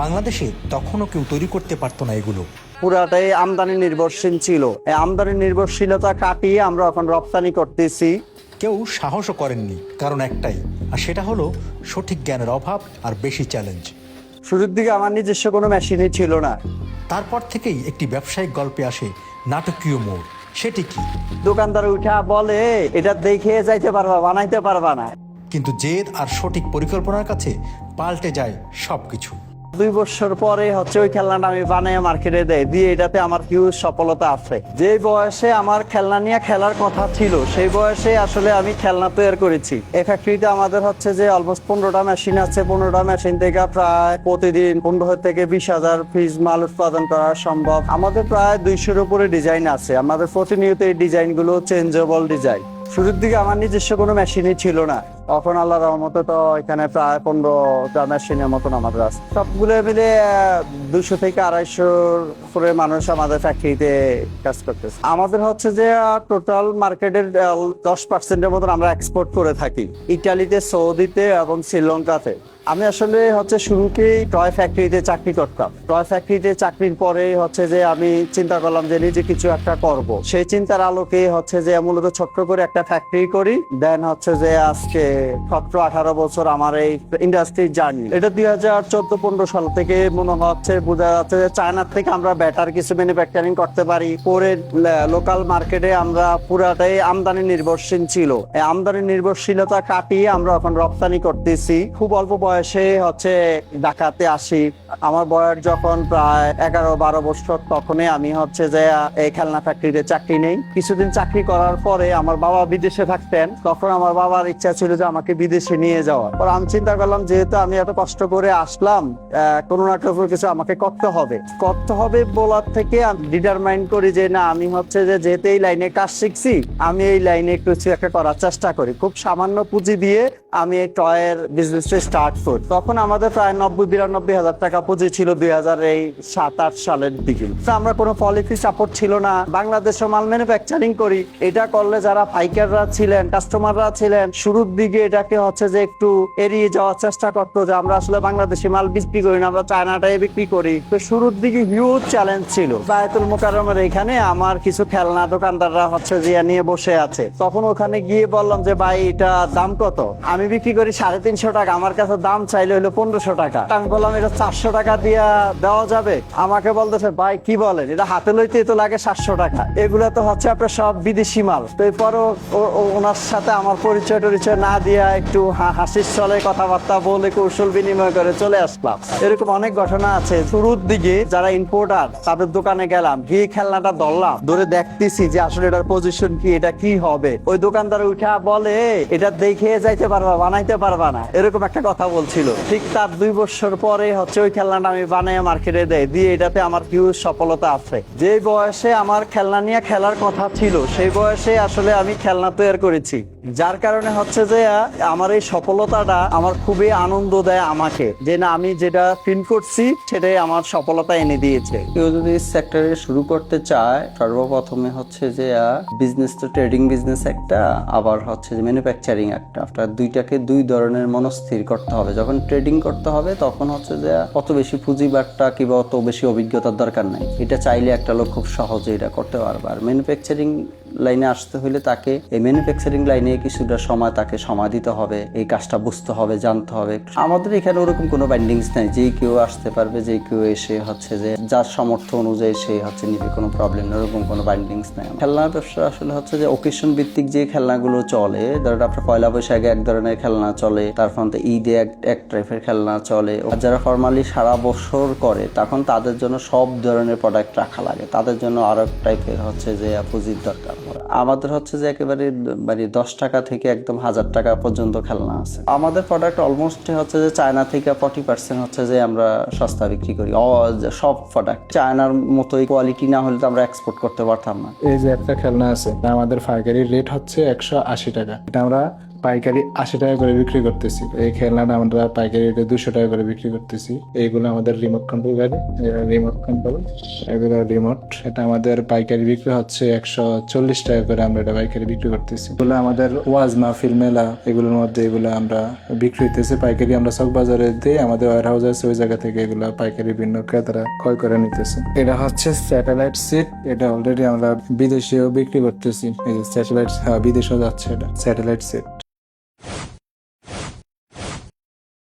বাংলাদেশে তখনও কেউ তৈরি করতে পারতো না এগুলো। পুরাটাই আমদানি নির্ভরশীল ছিল। এই আমদানি নির্ভরশীলতা কাটিয়ে আমরা এখন রপ্তানি করতেছি। কেউ সাহসও করেননি, কারণ একটাই, আর সেটা হলো সঠিক জ্ঞানের অভাব আর বেশি চ্যালেঞ্জ। শুরুর দিকে আমার নিজস্ব কোনো মেশিনই ছিল না। তারপর থেকেই একটি ব্যবসায়িক গল্পে আসে নাটকীয় মোড়। সেটি কি? দোকানদার উঠা বলে, এটা দেখে যাইতে পারবা, বানাইতে পারবা না। কিন্তু জেদ আর সঠিক পরিকল্পনার কাছে পাল্টে যায় সবকিছু। 2 বছর পরে ওই খেলনাটা আমি বানিয়ে মার্কেটে দিয়ে এটাতে আমার হিউজ সফলতা আছে। যে বয়সে আমার খেলনা নিয়ে খেলার কথা ছিল, সেই বয়সে আসলে আমি খেলনা তৈরি করেছি। এই ফ্যাক্টরিতে আমাদের অলমোস্ট 15টা মেশিন আছে। 15টা মেশিন থেকে প্রায় প্রতিদিন 15 থেকে 20,000 পিস মাল উৎপাদন করা সম্ভব। আমাদের প্রায় 200-এর উপরে ডিজাইন আছে। আমাদের প্রতিনিয়ত এই ডিজাইনগুলো চেঞ্জেবল ডিজাইন। শুরুর দিকে আমার নিজস্ব কোনো মেশিনই ছিল না। এখন আল্লাহর রহমতে তো এখানে প্রায় 15টা মেশিনের মতন আমাদের আছে। সবগুলো মিলে 200 থেকে 250 করে মানুষ আমাদের ফ্যাক্টরিতে কাজ করতেছে। আমাদের যে টোটাল মার্কেটের 10%-এর মতন আমরা এক্সপোর্ট করে থাকি ইটালিতে, সৌদিতে এবং শ্রীলঙ্কাতে। আমি আসলে শুরুতেই টয় ফ্যাক্টরিতে চাকরি করতাম। টয় ফ্যাক্টরিতে চাকরির পরে যে আমি চিন্তা করলাম যে নিজে কিছু একটা করব। সেই চিন্তার আলোকে যে মূলত ছোট্ট করে একটা ফ্যাক্টরি করি। দেন যে আজকে 17-18 বছর আমার এই ইন্ডাস্ট্রি জার্নি। এটা 2014-15 সাল থেকে মনে বোঝা যাচ্ছে যে চায়নার থেকে আমরা বেটার কিছু ম্যানুফ্যাকচারিং করতে পারি। পরে লোকাল মার্কেটে আমরা পুরাটাই আমদানি নির্ভরশীল ছিল। এই আমদানি নির্ভরশীলতা কাটিয়ে আমরা এখন রপ্তানি করতেছি। খুব অল্প বয়সে ঢাকাতে আসি। আমার বয়স যখন প্রায় 11-12 বছর, তখনই আমি যে এই খেলনা ফ্যাক্টরিতে চাকরি নেই। কিছুদিন চাকরি করার পরে আমার বাবা বিদেশে থাকতেন। তখন আমার বাবার ইচ্ছা ছিল যে আমাকে বিদেশে নিয়ে যাওয়া। পর আমি চিন্তা করলাম, যেহেতু আমি এত কষ্ট করে আসলাম, কোনো না কোনো কিছু আমাকে করতে হবে বলার থেকে আমি ডিটারমাইন করি যে না, আমি যেহেতু এই লাইনে কাজ শিখছি, আমি এই লাইনে কিছু একটা করার চেষ্টা করি। খুব সামান্য পুঁজি দিয়ে আমি এই টয়ের বিজনেসটা স্টার্ট করি। তখন আমাদের প্রায় 90-92 হাজার টাকা পুঁজি ছিল 2007-8 সালের দিকে। আমরা কোনো পলিসি সাপোর্ট ছিল না। বাংলাদেশে মাল ম্যানুফ্যাকচারিং করি। এটা করলে যারা পাইকাররা ছিলেন, কাস্টমাররা ছিলেন, শুরুর দিকে এটাকে যে একটু এড়িয়ে যাওয়ার চেষ্টা করতো যে আমরা আসলে বাংলাদেশি মাল বিক্রি করি না, আমরা চায়নাটাই বিক্রি করি। তো শুরুর দিকে হিউজ চ্যালেঞ্জ ছিল। বায়তুল মোকাররমের এখানে আমার কিছু খেলনা দোকানদাররা যে নিয়ে বসে আছে। তখন ওখানে গিয়ে বললাম যে ভাই, এটা দাম কত? আমি বিক্রি করি 350 টাকা, আমার কাছে দাম চাইলে হলো 1500 টাকা। আমি বললাম, এটা 400 টাকা দিয়ে দেওয়া যাবে? আমাকে বলতেছে, ভাই কি বলেন, এটা হাতে লইতে তো লাগে 700 টাকা। এগুলো তো আপনার সব বিদেশি মাল। তো এরপরও ওনার সাথে আমার পরিচয় না দিয়া একটু হাসির চলে কথাবার্তা বলে কৌশল বিনিময় করে চলে আসলাম। এরকম অনেক ঘটনা আছে। শুরুর দিকে যারা ইম্পোর্টার, তাদের দোকানে গেলাম, গিয়ে খেলনাটা ধরলাম, ধরে দেখতেছি যে আসলে এটার পজিশন কি, এটা কি হবে। ওই দোকানদার উঠা বলে, এটা দেখে যাইতে পারবা, বানাইতে পারবা না, এরকম একটা কথা বলছিল। ঠিক তার 2 বছর পরে ওই খেলনাটা আমি বানিয়ে মার্কেটে দিয়ে এটাতে আমার হিউজ সফলতা আছে। যে বয়সে আমার খেলনা নিয়ে খেলার কথা ছিল, সেই বয়সে আসলে আমি খেলনা তৈরি করেছি। যার কারণে যে আমার এই সফলতাটা আমার খুবই আনন্দ দেয় আমাকে, যে না, আমি যেটা ফিল করছি সেটাই আমার সফলতা এনে দিয়েছে। কেউ যদি সেক্টরে শুরু করতে চায়, সর্বপ্রথমে যে বিজনেস তো ট্রেডিং বিজনেস একটা, আবার যে ম্যানুফ্যাকচারিং একটা। আপনার দুইটাকে 2 ধরনের মনস্থির করতে হবে। যখন ট্রেডিং করতে হবে তখন যে অত বেশি পুঁজিবাট্টা কিংবা অত বেশি অভিজ্ঞতার দরকার নাই। এটা চাইলে একটা লোক খুব সহজে এটা করতে পারবে। আর ম্যানুফ্যাকচারিং লাইনে আসতে হলে তাকে এই ম্যানুফ্যাকচারিং লাইনে কিছুটা সময় দিতে হবে, এই কাজটা বুঝতে হবে, জানতে হবে। আমাদের এখানে ওরকম কোনো বাইন্ডিংস নাই, যে কেউ আসতে পারবে, যে কেউ এসে যে যার সামর্থ্য অনুযায়ী সে নিবে, কোনো প্রবলেম নেই, ওরকম কোনো বাইন্ডিংস নাই। খেলনার ব্যবসা আসলে যে ওকেশন ভিত্তিক যে খেলনাগুলো চলে, ধরো আপনার পয়লা বৈশাখে এক ধরনের খেলনা চলে, তারপর ঈদে এক টাইপের খেলনা চলে। যারা ফর্মালি সারা বছর করে, তখন তাদের জন্য সব ধরনের প্রোডাক্ট রাখা লাগে, তাদের জন্য আরো টাইপের যে পুঁজির দরকার। আমাদের যে একেবারে 10 টাকা থেকে একদম 1000 টাকা পর্যন্ত খেলনা আছে। আমাদের প্রোডাক্ট অলমোস্ট যে চায়না থেকে 40% যে আমরা সস্তা বিক্রি করি। সব প্রোডাক্ট চায়নার মতোই কোয়ালিটি না হলে তো আমরা এক্সপোর্ট করতে পারতাম না। এই যে একটা খেলনা আছে, আমাদের পাইকারি রেট 180 টাকা। এটা আমরা পাইকারি 80 টাকা করে বিক্রি করতেছি। এই খেলনাটা আমরা পাইকারি রেটে 200 টাকা করে বিক্রি করতেছি। এইগুলো আমাদের রিমোট কন্ট্রোল গাড়ি, রিমোট কন্ট্রোল, এগুলো রিমোট। এটা আমাদের পাইকারি বিক্রি হচ্ছে 140 টাকা করে, আমরা এটা পাইকারি বিক্রি করতেছি। এগুলো আমাদের ওয়াজ মাহফিল মেলা এগুলোর মধ্যে এগুলো আমরা বিক্রি হইতেছে পাইকারি। আমরা চক বাজারে দিয়ে আমাদের ওয়ার হাউস আছে, ওই জায়গা থেকে এগুলো পাইকারি ভিন্ন ক্রেতারা ক্রয় করে নিতেছে। এটা হচ্ছে স্যাটেলাইট সিট, এটা অলরেডি আমরা বিদেশেও বিক্রি করতেছি। এই যে স্যাটেলাইট, বিদেশেও যাচ্ছে, এটা স্যাটেলাইট সিট।